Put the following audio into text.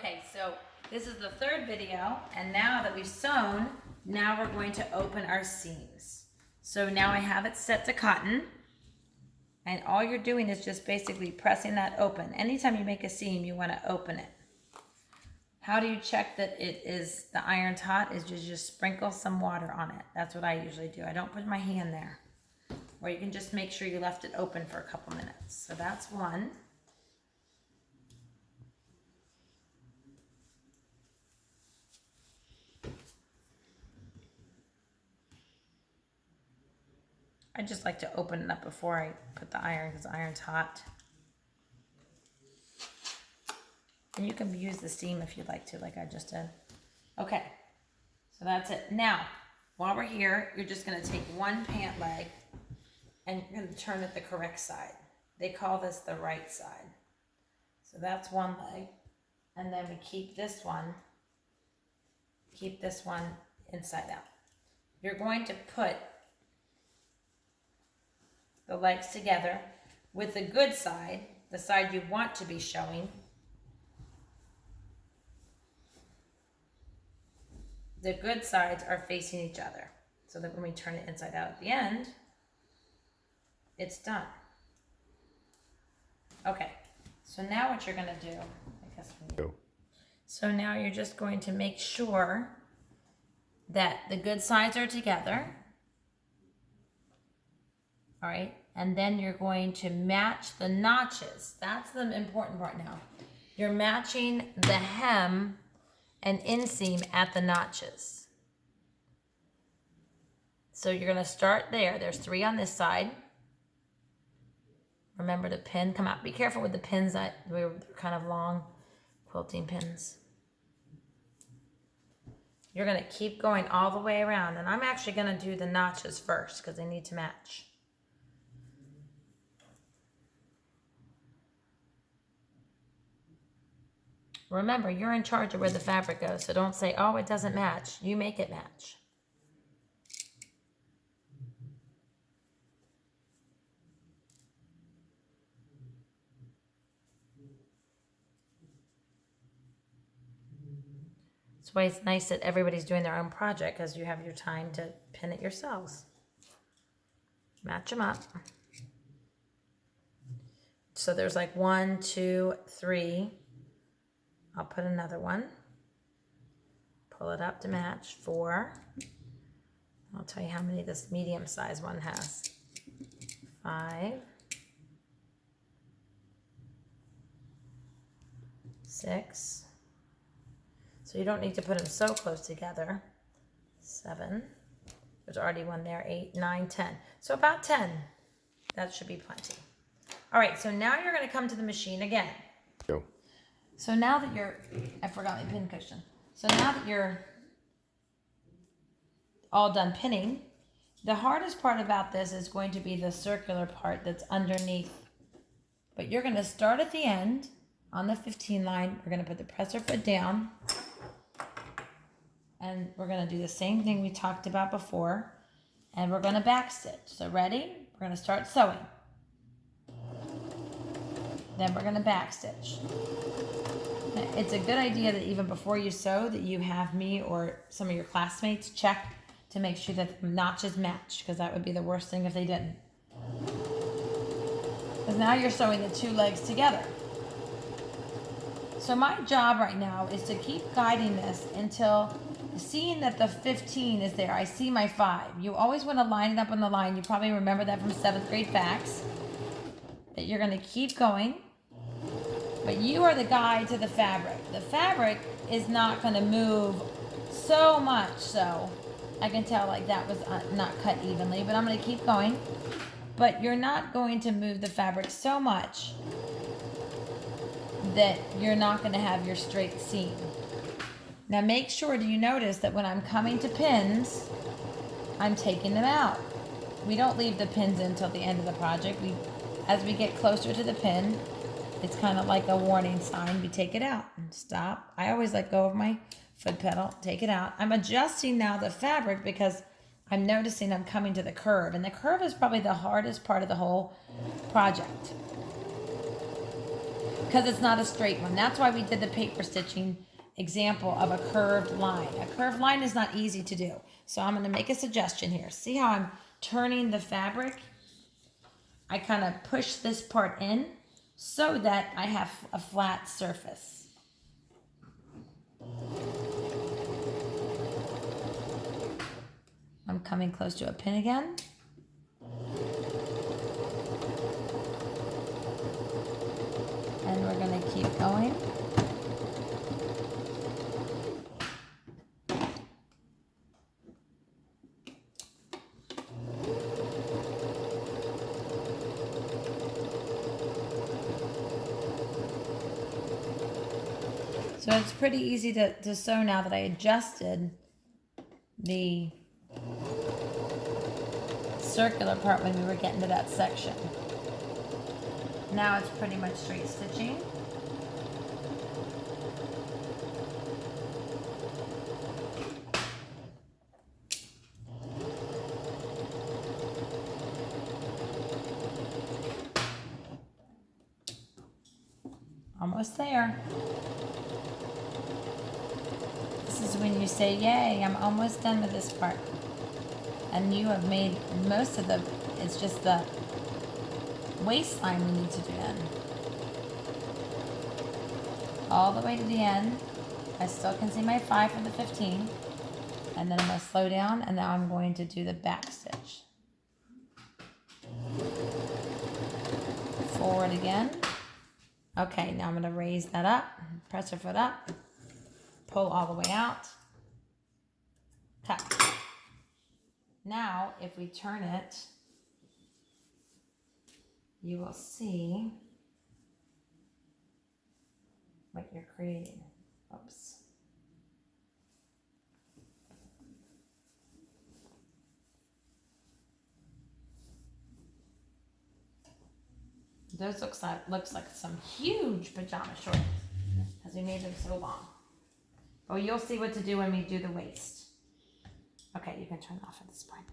Okay, so this is the third video, and now that we've sewn, now we're going to open our seams. So now I have it set to cotton, and all you're doing is just basically pressing that open. Anytime you make a seam, you want to open it. How do you check that the iron's hot? Is you just sprinkle some water on it. That's what I usually do. I don't put my hand there. Or you can just make sure you left it open for a couple minutes. So that's one. I just like to open it up before I put the iron because the iron's hot. And you can use the steam if you'd like to, like I just did. Okay, so that's it. Now, while we're here, you're just gonna take one pant leg and you're gonna turn it the correct side. They call this the right side. So that's one leg. And then we keep this one inside out. You're going to put the legs together with the good side, the side you want to be showing. The good sides are facing each other so that when we turn it inside out at the end, it's done. Okay, so now what you're gonna do, so now you're just going to make sure that the good sides are together. All right, and then you're going to match the notches. That's the important part now. You're matching the hem and inseam at the notches. So you're gonna start there. There's 3 on this side. Remember to pin, come out. Be careful with the pins that they're kind of long quilting pins. You're gonna keep going all the way around, and I'm actually gonna do the notches first because they need to match. Remember, you're in charge of where the fabric goes, so don't say, oh, it doesn't match. You make it match. That's why it's nice that everybody's doing their own project because you have your time to pin it yourselves. Match them up. So there's like 1, 2, 3. I'll put another one. Pull it up to match 4. I'll tell you how many this medium size one has. 5. 6. So you don't need to put them so close together. 7. There's already one there. 8, 9, 10. So about 10. That should be plenty. All right, so now you're going to come to the machine again. Go. So now that I forgot my pin cushion. So now that you're all done pinning, the hardest part about this is going to be the circular part that's underneath. But you're going to start at the end on the 15 line. We're going to put the presser foot down. And we're going to do the same thing we talked about before. And we're going to back stitch. So ready? We're going to start sewing. Then we're going to back stitch. It's a good idea that even before you sew that you have me or some of your classmates check to make sure that the notches match, because that would be the worst thing if they didn't. Because now you're sewing the 2 legs together. So my job right now is to keep guiding this until seeing that the 15 is there. I see my 5. You always want to line it up on the line. You probably remember that from 7th grade facts. That you're going to keep going. But you are the guide to the fabric. The fabric is not going to move so much, so I can tell like that was not cut evenly, but I'm going to keep going. But you're not going to move the fabric so much that you're not going to have your straight seam. Now make sure, do you notice that when I'm coming to pins, I'm taking them out. We don't leave the pins in until the end of the project. As we get closer to the pin, it's kind of like a warning sign. We take it out and stop. I always let go of my foot pedal, take it out. I'm adjusting now the fabric because I'm noticing I'm coming to the curve. And the curve is probably the hardest part of the whole project. because it's not a straight one. That's why we did the paper stitching example of a curved line. A curved line is not easy to do. So I'm going to make a suggestion here. See how I'm turning the fabric? I kind of push this part in so that I have a flat surface. I'm coming close to a pin again. And we're going to keep going. So it's pretty easy to sew now that I adjusted the circular part when we were getting to that section. Now it's pretty much straight stitching. Almost there. This is when you say, yay, I'm almost done with this part. And you have made most of it's just the waistline we need to do in. All the way to the end. I still can see my 5 for the 15. And then I'm going to slow down, and now I'm going to do the back stitch. Forward again. Okay, now I'm going to raise that up, press her foot up, pull all the way out, tuck. Now, if we turn it, you will see what you're creating. Oops. Those looks like some huge pajama shorts because we made them so long. Oh, you'll see what to do when we do the waist. Okay, you can turn it off at this point.